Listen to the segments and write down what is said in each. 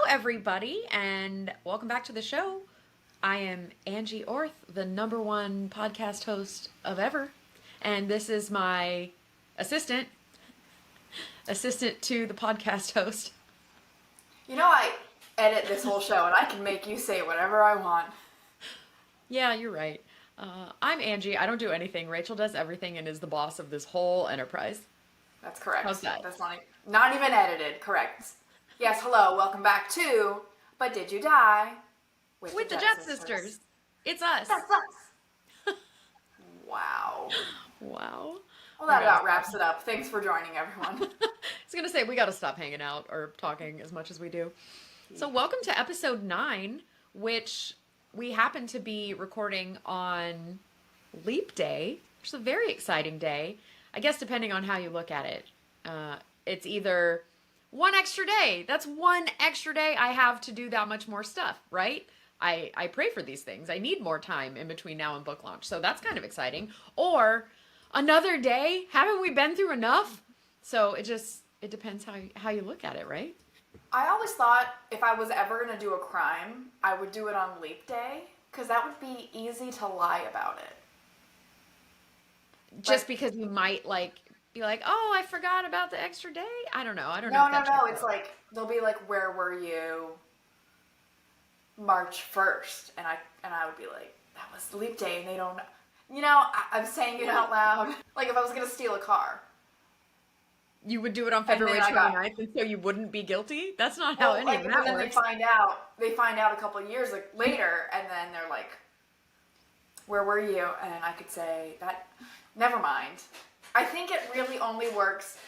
everybody, and welcome back to the show. I am Angie Orth, the number one podcast host of ever, and this is my assistant to the podcast host. You know, I edit this whole show, and I can make you say whatever I want. Yeah, you're right. I'm Angie. I don't do anything. Rachel does everything and is the boss of this whole enterprise. That's correct. How's that? That's not even edited. Correct. Yes, hello, welcome back to But Did You Die? With the Jet Sisters. It's us. That's us. Wow. Wow. Well, that about wraps it up. Thanks for joining, everyone. I was going to say, we got to stop hanging out or talking as much as we do. So welcome to episode 9, which we happen to be recording on Leap Day, which is a very exciting day. I guess depending on how you look at it. It's either one extra day. That's one extra day I have to do that much more stuff, right? I pray for these things. I need more time in between now and book launch. So that's kind of exciting. Or another day. Haven't we been through enough? So it depends how you look at it, right? I always thought if I was ever going to do a crime, I would do it on Leap Day, because that would be easy to lie about it. Just because you might be like, oh, I forgot about the extra day. I don't know. No. It's like they'll be like, where were you March 1st? And I would be like, that was Leap Day, and they don't. You know, I'm saying it out loud. Like if I was gonna steal a car, you would do it on February 29th, and so you wouldn't be guilty. That's not how any of that works. And then they find out a couple of years later, and then they're like, where were you? And I could say that. Never mind. I think it really only works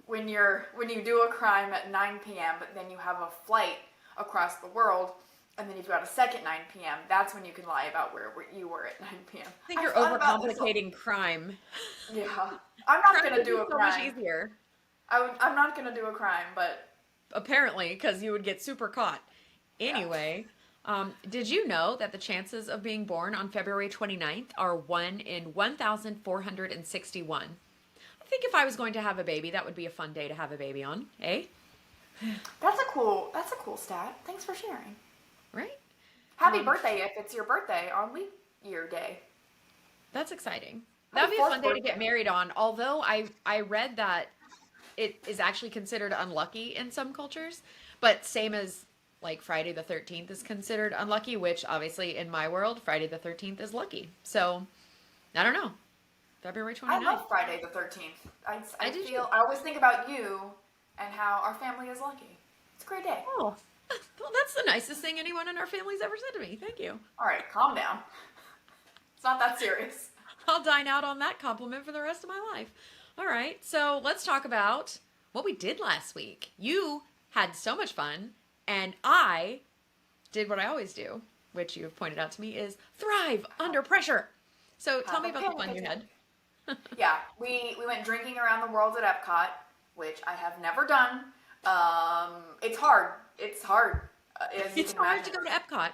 when you do a crime at 9 p.m., but then you have a flight across the world, and then you've got a second 9 p.m. That's when you can lie about where you were at 9 p.m. I think you're overcomplicating crime. Yeah. I'm not going to do a crime. So much easier. I'm not going to do a crime, but... Apparently, because you would get super caught. Anyway... Yeah. Did you know that the chances of being born on February 29th are 1 in 1,461? I think if I was going to have a baby, that would be a fun day to have a baby on, eh? That's a cool stat. Thanks for sharing. Right? Happy birthday if it's your birthday on leap year day. That's exciting. That'd be a fun day to get married on, although I read that it is actually considered unlucky in some cultures, but same as like Friday the 13th is considered unlucky, which obviously in my world, Friday the 13th is lucky. So, I don't know. February 29th. I love Friday the 13th. I always think about you and how our family is lucky. It's a great day. Oh, well, that's the nicest thing anyone in our family's ever said to me. Thank you. All right, calm down. It's not that serious. I'll dine out on that compliment for the rest of my life. All right, so let's talk about what we did last week. You had so much fun. And I did what I always do, which you have pointed out to me, is thrive under pressure. So tell me about the fun you had. Yeah, we went drinking around the world at EPCOT, which I have never done. It's hard. It's hard. It's hard to go to EPCOT.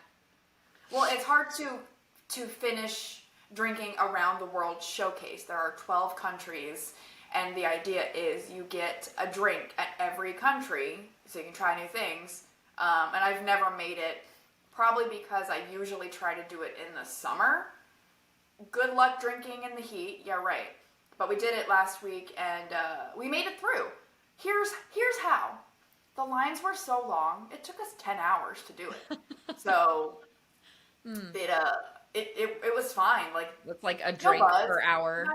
Well, it's hard to finish drinking around the world showcase. There are 12 countries, and the idea is you get a drink at every country, so you can try new things. And I've never made it, probably because I usually try to do it in the summer. Good luck drinking in the heat, yeah, right. But we did it last week, and we made it through. Here's how. The lines were so long, it took us 10 hours to do it. So it was fine. It's like a drink per hour.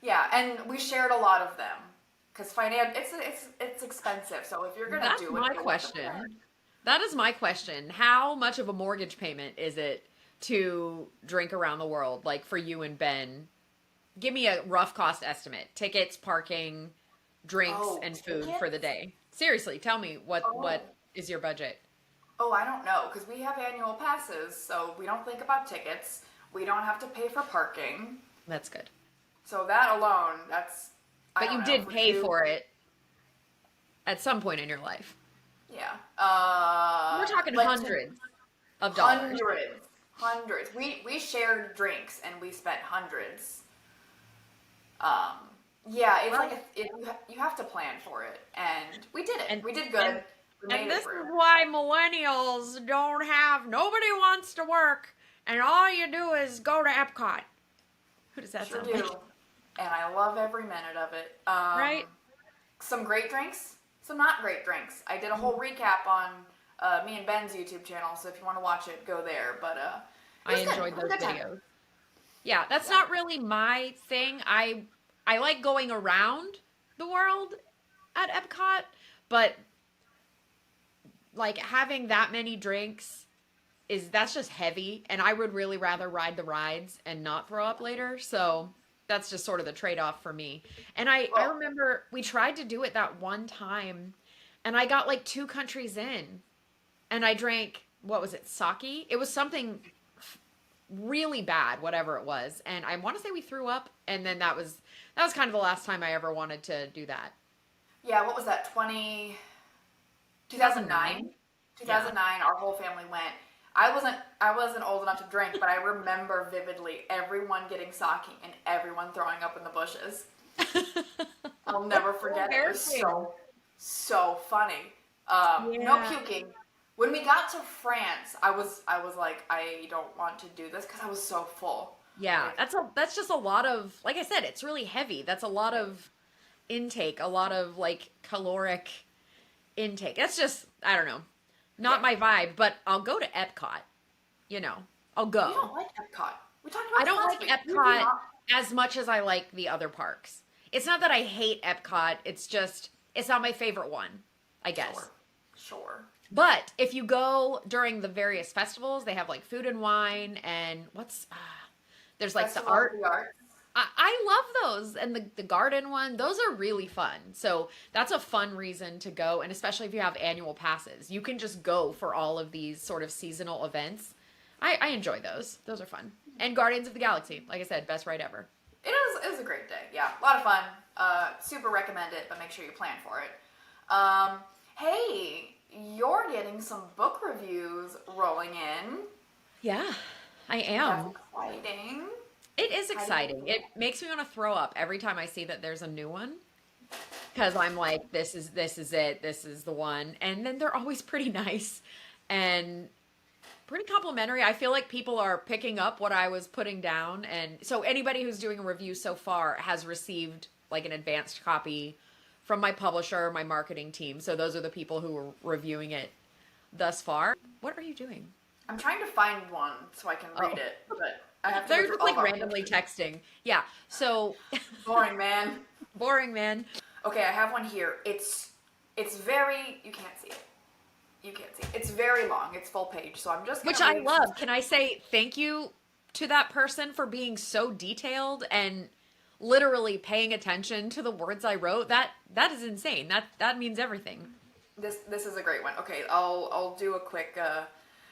Yeah, and we shared a lot of them. Because it's expensive, so if you're going to do it... That's my question. That is my question. How much of a mortgage payment is it to drink around the world, like for you and Ben? Give me a rough cost estimate. Tickets, parking, drinks, and food for the day. Seriously, tell me what is your budget? Oh, I don't know, because we have annual passes, so we don't think about tickets. We don't have to pay for parking. That's good. So that alone, that's... But you did pay for it at some point in your life. Yeah. We're talking hundreds of dollars. Hundreds. We shared drinks and we spent hundreds. Yeah, it's you have to plan for it, and we did it. And we did good. We And made it this through. is why millennials don't have, nobody wants to work, and all you do is go to Epcot. Who does that Sure sound do. like? And I love every minute of it. Right? Some great drinks, some not great drinks. I did a whole recap on me and Ben's YouTube channel, so if you want to watch it, go there. But it I was good. enjoyed It was a those good time. videos. Yeah, that's Yeah. not really my thing. I like going around the world at Epcot, but like having that many drinks that's just heavy, and I would really rather ride the rides and not throw up later. So that's just sort of the trade-off for me. And I Well, remember we tried to do it that one time, and I got like 2 countries in, and I drank, what was it, sake? It was something really bad, whatever it was. And I want to say we threw up, and then that was kind of the last time I ever wanted to do that. yeah, what was that? 2009? 2009? Yeah. 2009, our whole family went. I wasn't old enough to drink, but I remember vividly everyone getting sake and everyone throwing up in the bushes. I'll never forget it. It was so funny. No Yeah. puking. When we got to France, I was like, I don't want to do this because I was so full. Yeah, Like, that's just a lot of, like I said, it's really heavy. That's a lot of intake, a lot of like caloric intake. That's just, I don't know, not yeah. my vibe, but I'll go to Epcot, you know. I'll You go. don't like Epcot. We talked I about this don't last like week. You do Epcot not. as much as I like the other parks. It's not that I hate Epcot, it's just it's not my favorite one, I guess. Sure. Sure. But if you go during the various festivals, they have like food and wine and there's like the Festival of art. the Arts. I love those, and the garden one, those are really fun. So that's a fun reason to go, and especially if you have annual passes, you can just go for all of these sort of seasonal events. I enjoy those. Those are fun. And Guardians of the Galaxy, like I said, best ride ever. It was a great day. Yeah, a lot of fun. Super recommend it, but make sure you plan for it. Hey, you're getting some book reviews rolling in. Yeah, I That's am. exciting. It is How do you exciting. It feel? makes me want to throw up every time I see that there's a new one, because I'm like, this is it, this is the one, and then they're always pretty nice and pretty complimentary. I feel like people are picking up what I was putting down, and so anybody who's doing a review so far has received like an advanced copy from my publisher, my marketing team. So those are the people who are reviewing it thus far. What are you doing? I'm trying to find one so I can read Oh, it, but I have to go they're through just all of like our randomly pictures. texting. Yeah. So Boring, man. boring, man. Okay, I have one here. It's very, you can't see it. You can't see it. It's very long. It's full page, so I'm just gonna Which I read some. love. Can I say thank you to that person for being so detailed and literally paying attention to the words I wrote? That is insane. That means everything. This is a great one. Okay, I'll do a quick da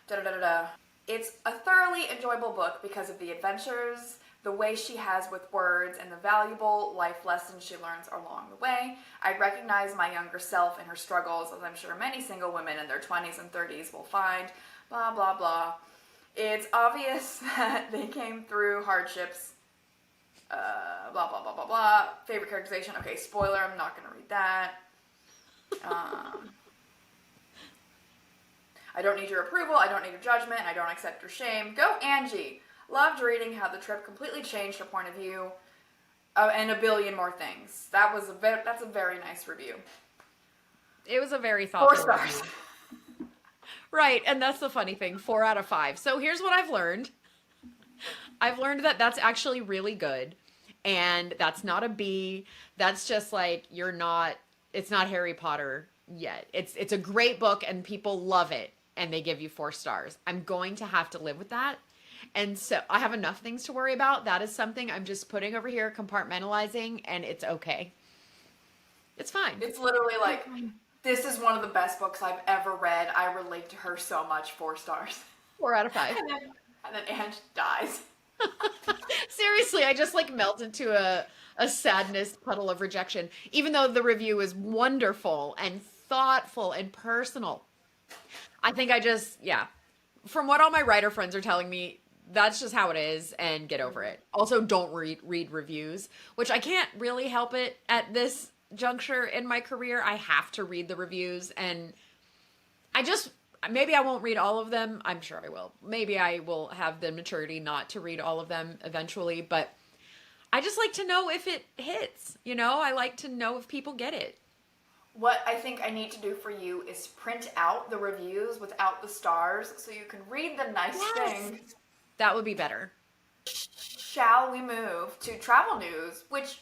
da da da da. It's a thoroughly enjoyable book because of the adventures, the way she has with words, and the valuable life lessons she learns along the way. I recognize my younger self and her struggles, as I'm sure many single women in their 20s and 30s will find. Blah blah blah. It's obvious that they came through hardships. Blah blah blah blah blah. Favorite characterization. Okay, spoiler. I'm not gonna read that. Um, I don't need your approval, I don't need your judgment, I don't accept your shame. Go Angie! Loved reading how the trip completely changed her point of view, and a billion more things. That's a very nice review. It was a very 4 thoughtful stars. review. Right, and that's the funny thing. 4 out of 5. So here's what I've learned. I've learned that that's actually really good, and that's not a B. That's just like it's not Harry Potter yet. It's a great book, and people love it, and they give you 4 stars. I'm going to have to live with that. And so I have enough things to worry about. That is something I'm just putting over here, compartmentalizing, and it's okay. It's fine. It's literally like, this is one of the best books I've ever read. I relate to her so much. 4 stars. 4 out of 5. And then Ange dies. Seriously, I just like melt into a sadness puddle of rejection, even though the review is wonderful and thoughtful and personal. I think yeah. From what all my writer friends are telling me, that's just how it is, and get over it. Also, don't read reviews, which I can't really help it at this juncture in my career. I have to read the reviews, and maybe I won't read all of them. I'm sure I will. Maybe I will have the maturity not to read all of them eventually, but I just like to know if it hits, you know? I like to know if people get it. What I think I need to do for you is print out the reviews without the stars so you can read the nice things. That would be better. Shall we move to travel news, which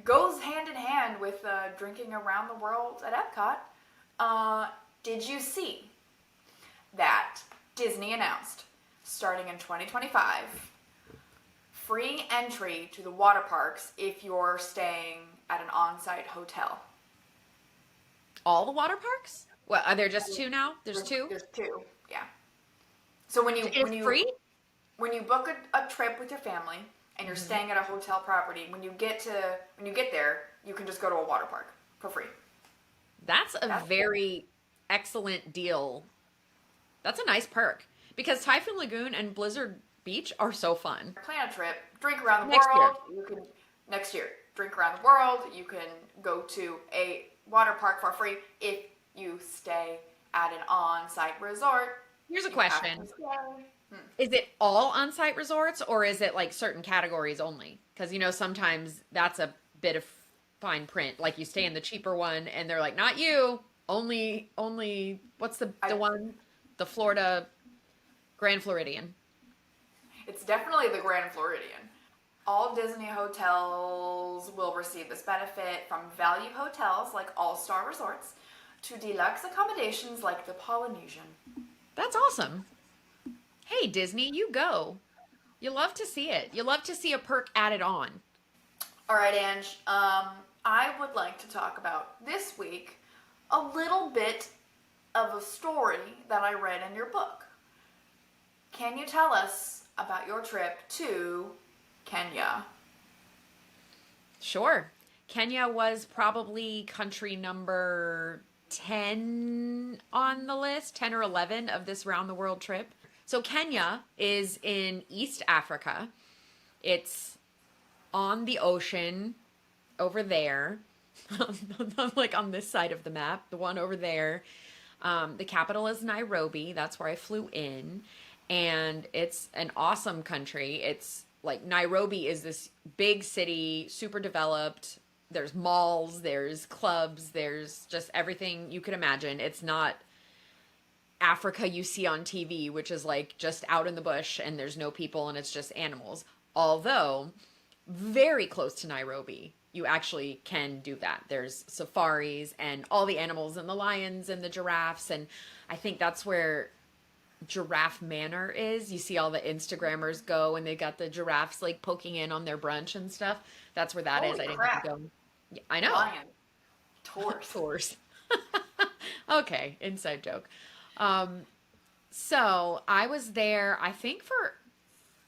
goes hand in hand with drinking around the world at EPCOT? Did you see that Disney announced, starting in 2025, free entry to the water parks if you're staying at an on-site hotel? All the water parks? What, are there just two now? There's two? There's two, yeah. So when you free? When you book a trip with your family and you're staying at a hotel property, when you get there, you can just go to a water park for free. That's very excellent deal. That's a nice perk because Typhoon Lagoon and Blizzard Beach are so fun. Plan a trip, drink around the world. Next year, drink around the world. You can go to a water park for free if you stay at an on-site resort. Here's a question. Is it all on-site resorts or is it like certain categories only? Because, you know, sometimes that's a bit of fine print. Like you stay in the cheaper one and they're like, not you, only, what's the one? The Florida Grand Floridian. It's definitely the Grand Floridian. All Disney hotels will receive this benefit, from value hotels like all-star resorts to deluxe accommodations like the Polynesian. That's awesome. Hey, Disney, you go. You love to see it. You love to see a perk added on. All right, Ange. I would like to talk about this week a little bit of a story that I read in your book. Can you tell us about your trip to Kenya? Sure. Kenya was probably country number 10 on the list, 10 or 11 of this round the world trip. So Kenya is in East Africa. It's on the ocean over there, like on this side of the map, the one over there. The capital is Nairobi. That's where I flew in. And it's an awesome country. It's like Nairobi is this big city, super developed. There's malls, there's clubs, there's just everything you could imagine. It's not Africa you see on TV, which is like just out in the bush and there's no people and it's just animals. Although very close to Nairobi, you actually can do that. There's safaris and all the animals and the lions and the giraffes. And I think that's where Giraffe Manor is. You see all the Instagrammers go and they got the giraffes like poking in on their brunch and stuff. That's where that is. I didn't have to go. Yeah, I know. Lion. Tours. Okay, inside joke. So I was there, I think, for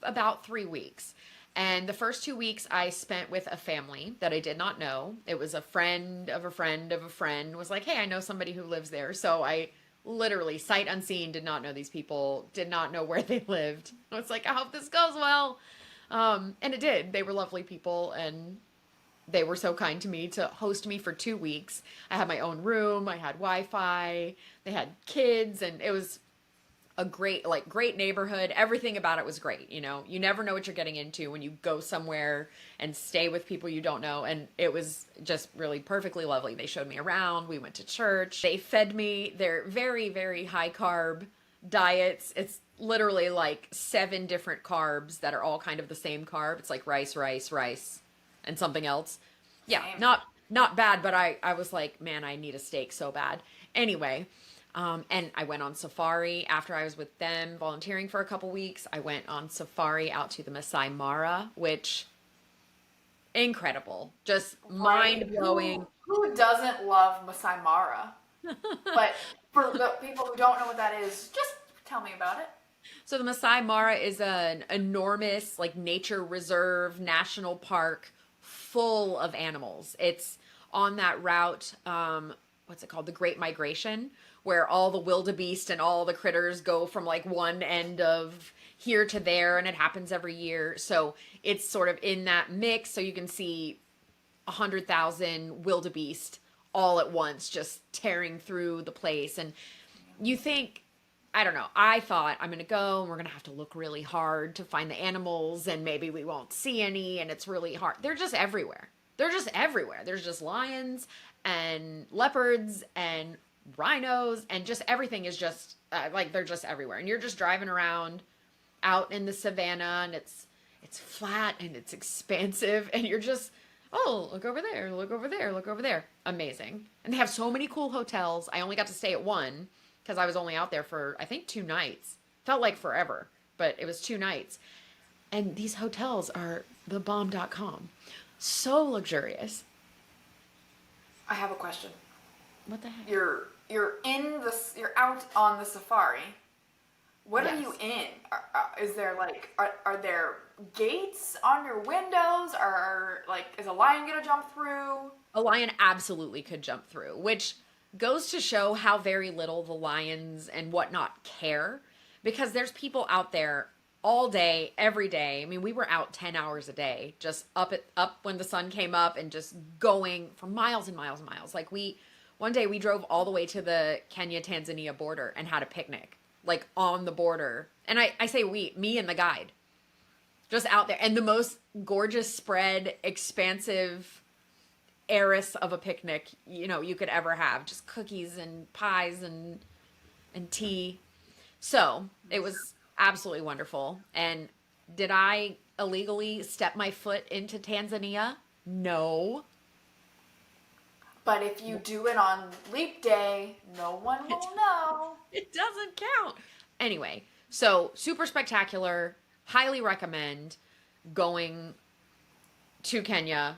about 3 weeks. And the first 2 weeks I spent with a family that I did not know. It was a friend of a friend of a friend was like, hey, I know somebody who lives there. So I literally, sight unseen, did not know these people, did not know where they lived. I was like, I hope this goes well. And it did. They were lovely people and they were so kind to me to host me for 2 weeks. I had my own room. I had Wi-Fi. They had kids and it was a great neighborhood. Everything about it was great. You know, you never know what you're getting into when you go somewhere and stay with people you don't know. And it was just really perfectly lovely. They showed me around. We went to church. They fed me their very, very high carb diets. It's literally like 7 different carbs that are all kind of the same carb. It's like rice, and something else. Yeah, not bad, but I was like, man, I need a steak so bad. Anyway, and I went on safari after I was with them volunteering for a couple weeks. I went on safari out to the Masai Mara, which incredible, just mind blowing. Who doesn't love Masai Mara? But for the people who don't know what that is, just tell me about it. So the Masai Mara is an enormous like nature reserve, national park full of animals. It's on that route, what's it called? The Great Migration, where all the wildebeest and all the critters go from like one end of here to there, and it happens every year. So it's sort of in that mix. So you can see 100,000 wildebeest all at once, just tearing through the place. And you think, I don't know, I thought I'm going to go and we're going to have to look really hard to find the animals and maybe we won't see any and it's really hard. They're just everywhere. They're just everywhere. There's just lions and leopards and rhinos and just everything is just like they're just everywhere. And you're just driving around out in the savannah and it's flat and it's expansive and you're just, oh, look over there, look over there, look over there. Amazing. And they have so many cool hotels. I only got to stay at one because I was only out there for, I think, 2 nights. Felt like forever, but it was 2 nights. And these hotels are thebomb.com. So luxurious. I have a question. What the heck? You're out on the safari. What Yes. are you in? Is there like are there gates on your windows? Or like is a lion gonna jump through? A lion absolutely could jump through, which goes to show how very little the lions and whatnot care, because there's people out there all day, every day. I mean, we were out 10 hours a day, just up when the sun came up and just going for miles and miles and miles. Like one day we drove all the way to the Kenya-Tanzania border and had a picnic, like on the border. And I say me and the guide, just out there. And the most gorgeous spread, expansive heiress of a picnic, you could ever have. Just cookies and pies and tea. So it was absolutely wonderful. And did I illegally step my foot into Tanzania? No. But if you do it on leap day, no one will know. It doesn't count. Anyway, so super spectacular. Highly recommend going to Kenya.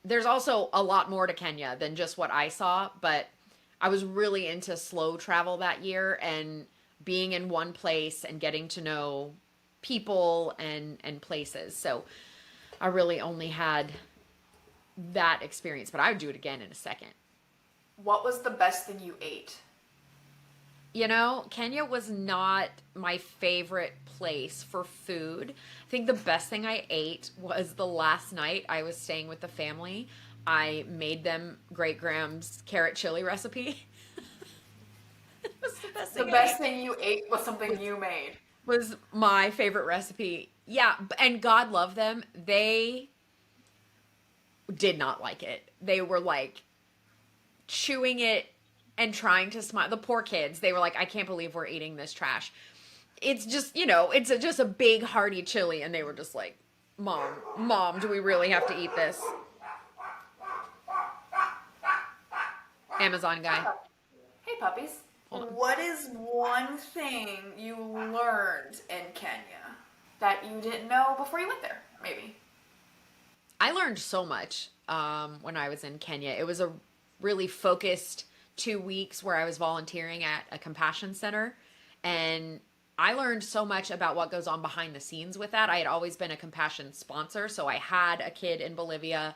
There's also a lot more to Kenya than just what I saw, but I was really into slow travel that year and being in one place and getting to know people and places. So I really only had that experience, but I would do it again in a second. What was the best thing you ate? Kenya was not my favorite place for food. I think the best thing I ate was the last night I was staying with the family. I made them Great Graham's carrot chili recipe. It was the best thing. The best thing you ate was something you made. Was my favorite recipe. Yeah, and God love them. They did not like it. They were like chewing it and trying to smile. The poor kids, they were like, I can't believe we're eating this trash. It's just, it's just a big hearty chili. And they were just like, Mom, do we really have to eat this? Amazon guy. Hey, puppies. What is one thing you learned in Kenya that you didn't know before you went there, maybe? I learned so much when I was in Kenya. It was a really focused 2 weeks where I was volunteering at a compassion center. And I learned so much about what goes on behind the scenes with that. I had always been a compassion sponsor, so I had a kid in Bolivia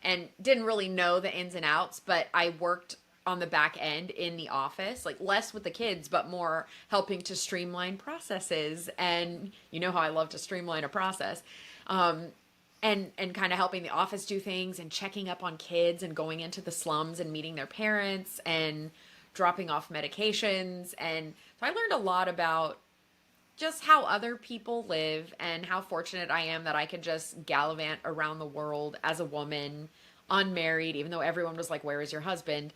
and didn't really know the ins and outs, but I worked on the back end in the office, like less with the kids, but more helping to streamline processes. And you know how I love to streamline a process. And kind of helping the office do things and checking up on kids and going into the slums and meeting their parents and dropping off medications. And so I learned a lot about just how other people live and how fortunate I am that I could just gallivant around the world as a woman, unmarried, even though everyone was like, where is your husband?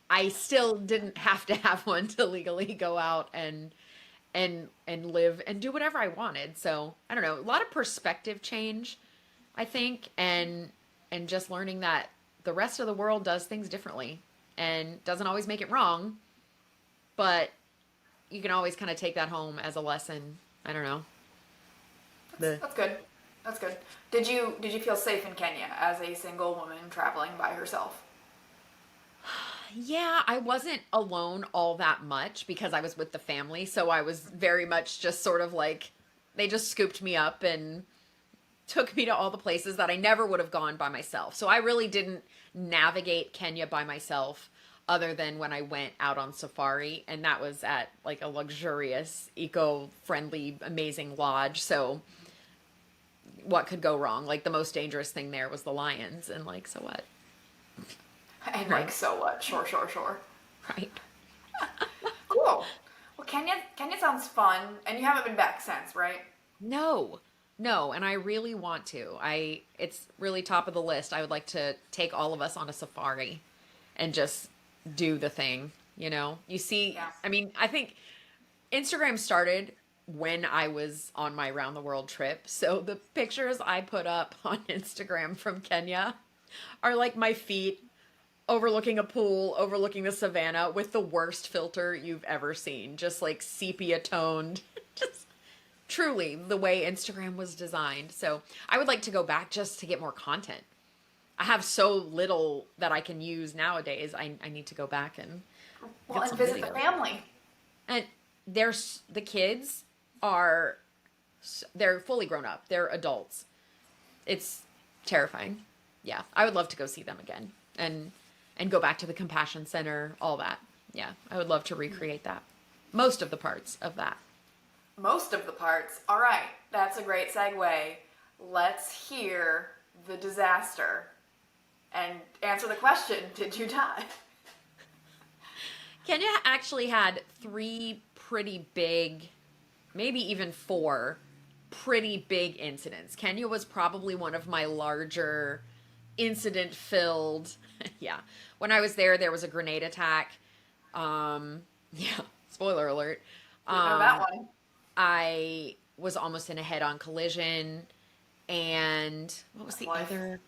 I still didn't have to have one to legally go out and live and do whatever I wanted. So I don't know, a lot of perspective change, I think, and just learning that the rest of the world does things differently and doesn't always make it wrong, but you can always kind of take that home as a lesson. I don't know. That's good. That's good. Did you feel safe in Kenya as a single woman traveling by herself? Yeah, I wasn't alone all that much because I was with the family. So I was very much just sort of like, they just scooped me up and took me to all the places that I never would have gone by myself. So I really didn't navigate Kenya by myself other than when I went out on safari. And that was at like a luxurious, eco-friendly, amazing lodge. So what could go wrong? Like the most dangerous thing there was the lions. And like, so what? And like, so what? Sure. Right. Cool. Well, Kenya sounds fun, and you haven't been back since, right? No, no, and I really want to. It's really top of the list. I would like to take all of us on a safari and just do the thing, you know? You see, Yeah. I mean, I think Instagram started when I was on my round the world trip. So the pictures I put up on Instagram from Kenya are like my feet overlooking a pool, overlooking the savannah with the worst filter you've ever seen. Just like sepia toned. Just truly the way Instagram was designed. So I would like to go back just to get more content. I have so little that I can use nowadays. I need to go back and Well, get and some visit the videos. family. And the kids are, they're fully grown up. They're adults. It's terrifying. Yeah, I would love to go see them again and go back to the compassion center, all that. Yeah, I would love to recreate that. Most of the parts of that. Most of the parts. All right, that's a great segue. Let's hear the disaster and answer the question, did you die? Kenya actually had 3 pretty big, maybe even 4 pretty big incidents. Kenya was probably one of my larger incident filled. Yeah. When I was there was a grenade attack. Yeah, spoiler alert. Didn't know that one. I was almost in a head-on collision, and what was the Life. other?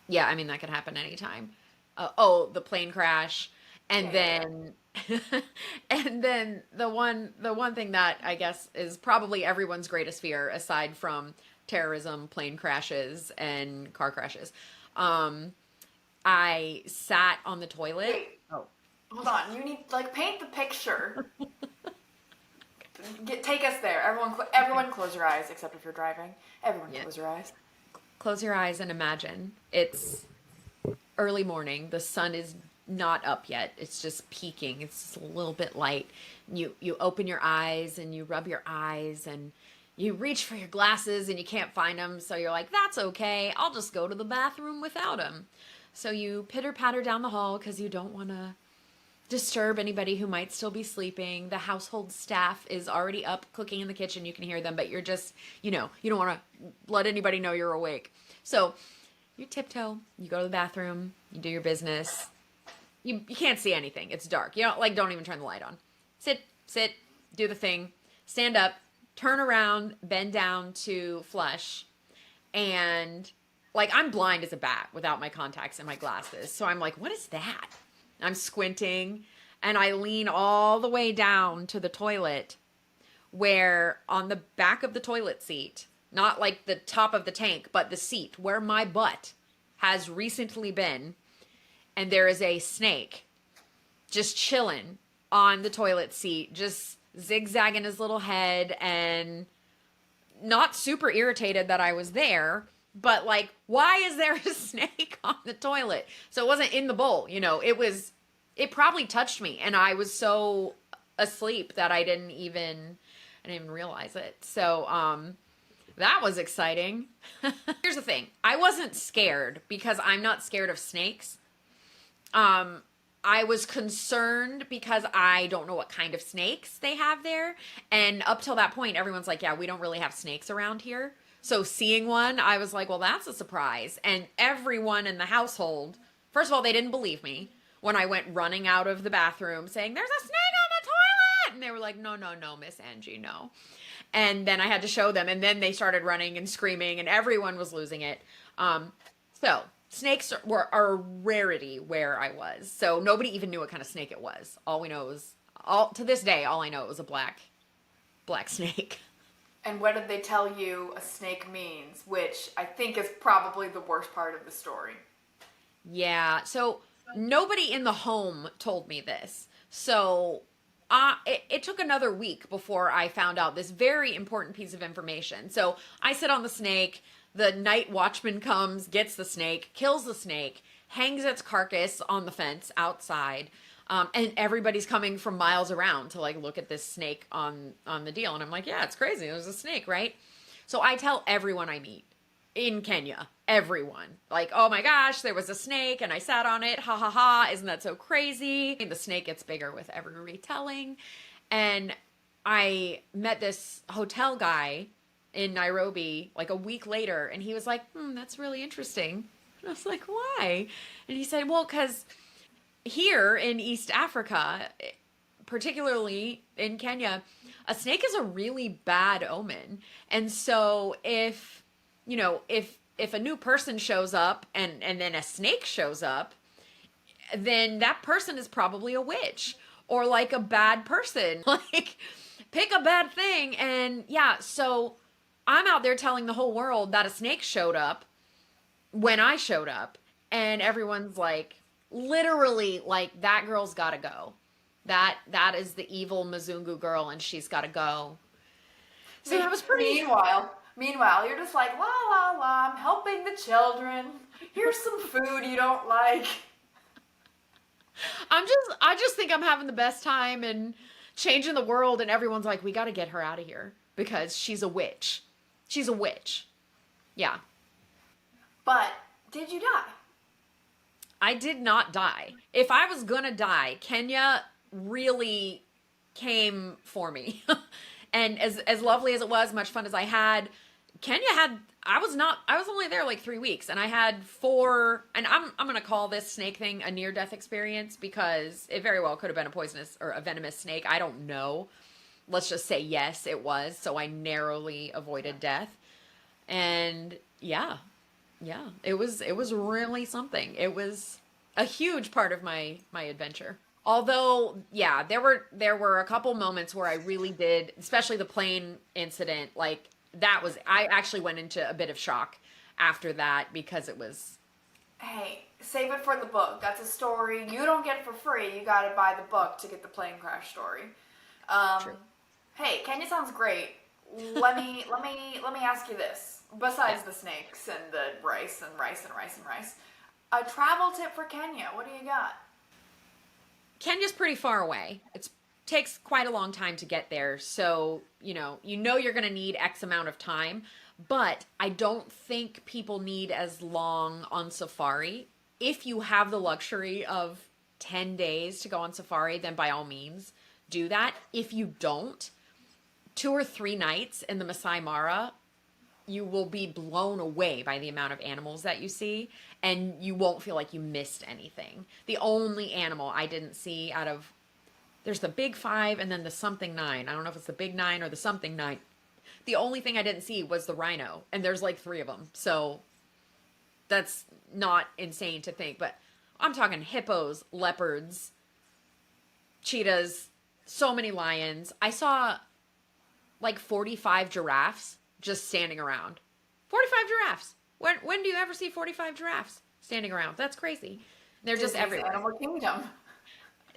Yeah, I mean that could happen anytime. The plane crash, and Yeah. then and then the one thing that I guess is probably everyone's greatest fear, aside from terrorism, plane crashes, and car crashes. I sat on the toilet. Wait, Oh, hold on. You need paint the picture. Take us there. Everyone, close your eyes, except if you're driving. Everyone, Yeah. close your eyes. Close your eyes and imagine it's early morning. The sun is not up yet. It's just peeking. It's just a little bit light. You open your eyes and you rub your eyes and you reach for your glasses and you can't find them. So you're like, that's okay. I'll just go to the bathroom without them. So you pitter patter down the hall because you don't want to disturb anybody who might still be sleeping. The household staff is already up cooking in the kitchen. You can hear them, but you're just, you don't want to let anybody know you're awake. So you tiptoe, you go to the bathroom, you do your business. You can't see anything. It's dark. You don't even turn the light on. Sit, do the thing, stand up, turn around, bend down to flush. And I'm blind as a bat without my contacts and my glasses. So I'm like, what is that? I'm squinting and I lean all the way down to the toilet where on the back of the toilet seat, not like the top of the tank, but the seat where my butt has recently been. And there is a snake just chilling on the toilet seat, just zigzagging his little head and not super irritated that I was there. But why is there a snake on the toilet? So it wasn't in the bowl, it probably touched me and I was so asleep that I didn't even realize it. So, that was exciting. Here's the thing. I wasn't scared because I'm not scared of snakes. I was concerned because I don't know what kind of snakes they have there. And up till that point, everyone's like, yeah, we don't really have snakes around here. So seeing one, I was like, well, that's a surprise. And everyone in the household, first of all, they didn't believe me when I went running out of the bathroom saying, there's a snake on the toilet. And they were like, no, Miss Angie, no. And then I had to show them. And then they started running and screaming and everyone was losing it. So snakes are a rarity where I was. So nobody even knew what kind of snake it was. All we know is, to this day, all I know it was a black snake. And what did they tell you a snake means? Which I think is probably the worst part of the story. Yeah. So nobody in the home told me this. So it took another week before I found out this very important piece of information. So I sit on the snake. The night watchman comes, gets the snake, kills the snake, hangs its carcass on the fence outside. And everybody's coming from miles around to look at this snake on the deal. And I'm like, yeah, it's crazy. There's a snake, right? So I tell everyone I meet, in Kenya. Everyone. Like, oh my gosh, there was a snake and I sat on it. Ha ha ha. Isn't that so crazy? And the snake gets bigger with every retelling. And I met this hotel guy in Nairobi like a week later, and he was like, that's really interesting. And I was like, why? And he said, well, because here in East Africa, particularly in Kenya, a snake is a really bad omen. And so if a new person shows up and then a snake shows up, then that person is probably a witch or like a bad person. Like, pick a bad thing. And yeah, so I'm out there telling the whole world that a snake showed up when I showed up, and everyone's like, literally, like, that girl's gotta go. That is the evil Mzungu girl, and she's gotta go. So that was pretty. Meanwhile, you're just like, la la la, I'm helping the children. Here's some food you don't like. I just think I'm having the best time and changing the world, and everyone's like, we got to get her out of here because she's a witch. She's a witch. Yeah. But did you die? I did not die. If I was gonna die, Kenya really came for me. And as lovely as it was, much fun as I had, I was only there like 3 weeks, and I had 4, and I'm going to call this snake thing a near-death experience because it very well could have been a poisonous or a venomous snake. I don't know. Let's just say yes, it was. So I narrowly avoided death. And yeah, it was really something. It was a huge part of my adventure. Although, yeah, there were a couple moments where I really did, especially the plane incident, like I actually went into a bit of shock after that because it was. Hey, save it for the book. That's a story you don't get for free. You got to buy the book to get the plane crash story. True. Hey, Kenya sounds great. Let me ask you this. Besides the snakes and the rice, a travel tip for Kenya. What do you got? Kenya's pretty far away. It takes quite a long time to get there. So, you're going to need X amount of time, but I don't think people need as long on safari. If you have the luxury of 10 days to go on safari, then by all means do that. If you don't, 2 or 3 nights in the Masai Mara, you will be blown away by the amount of animals that you see, and you won't feel like you missed anything. The only animal I didn't see there's the big 5 and then the something 9. I don't know if it's the big 9 or the something 9. The only thing I didn't see was the rhino, and there's like 3 of them. So that's not insane to think, but I'm talking hippos, leopards, cheetahs, so many lions. I saw like 45 giraffes just standing around. 45 giraffes. When do you ever see 45 giraffes standing around? That's crazy. They're just everywhere. Animal Kingdom.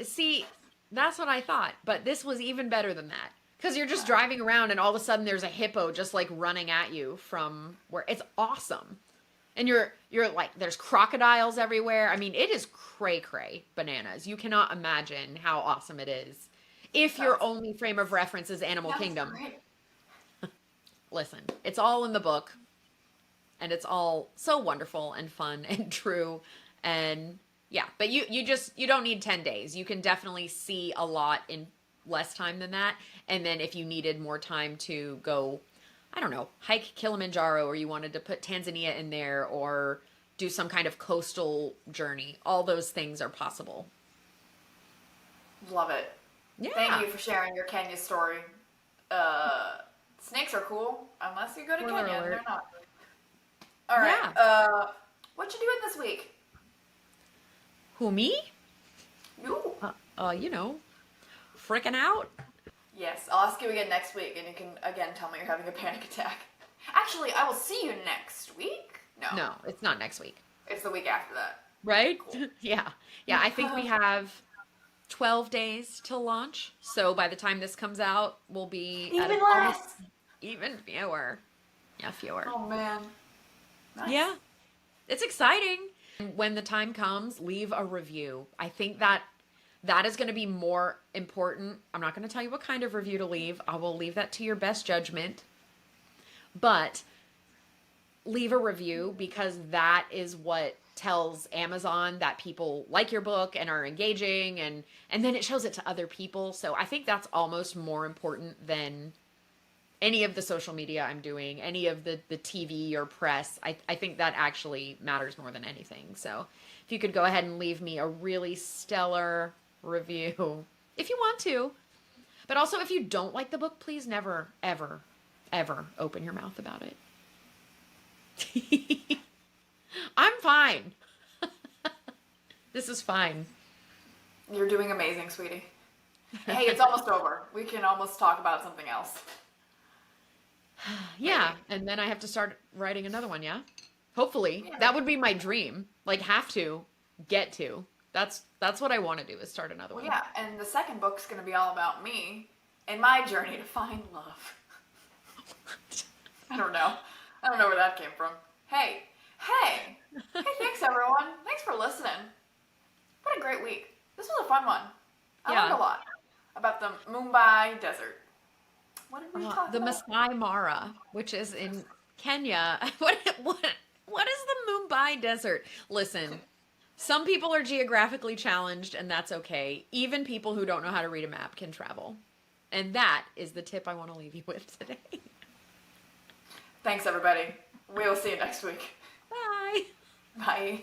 See, that's what I thought. But this was even better than that. Because you're just driving around and all of a sudden there's a hippo just like running at you from where. It's awesome. And you're like, there's crocodiles everywhere. I mean, it is cray bananas. You cannot imagine how awesome it is. If your only frame of reference is Animal Kingdom. Great. Listen, it's all in the book, and it's all so wonderful and fun and true, and yeah, but you don't need 10 days. You can definitely see a lot in less time than that, and then if you needed more time to go, I don't know, hike Kilimanjaro, or you wanted to put Tanzania in there, or do some kind of coastal journey, all those things are possible. Love it. Yeah. Thank you for sharing your Kenya story. Snakes are cool, unless you go to Kenya, and they're not. All right. Yeah. What you doing this week? Who, me? You. Freaking out. Yes, I'll ask you again next week, and you can again tell me you're having a panic attack. Actually, I will see you next week. No, it's not next week. It's the week after that. Right? Cool. Yeah. I think we have 12 days till launch. So by the time this comes out, we'll be even less. Even fewer. Yeah, fewer. Oh man. Nice. Yeah. It's exciting. When the time comes, leave a review. I think that is going to be more important. I'm not going to tell you what kind of review to leave. I will leave that to your best judgment. But leave a review, because that is what tells Amazon that people like your book and are engaging, and then it shows it to other people. So I think that's almost more important than any of the social media I'm doing, any of the TV or press. I think that actually matters more than anything. So if you could go ahead and leave me a really stellar review if you want to. But also, if you don't like the book, please never, ever, ever open your mouth about it. I'm fine. This is fine. You're doing amazing, sweetie. Hey, it's almost over. We can almost talk about something else. Yeah, and then I have to start writing another one, yeah? Hopefully. Yeah. That would be my dream. Like, have to, get to. That's what I want to do, is start another one. Yeah, and the second book's going to be all about me and my journey to find love. I don't know where that came from. Hey, thanks everyone. Thanks for listening. What a great week. This was a fun one. I learned a lot about the Mumbai desert. What did we talk about? The Masai Mara, which is in Kenya. What is the Mumbai desert? Listen, some people are geographically challenged, and that's okay. Even people who don't know how to read a map can travel. And that is the tip I want to leave you with today. Thanks, everybody. We will see you next week. Bye. Bye.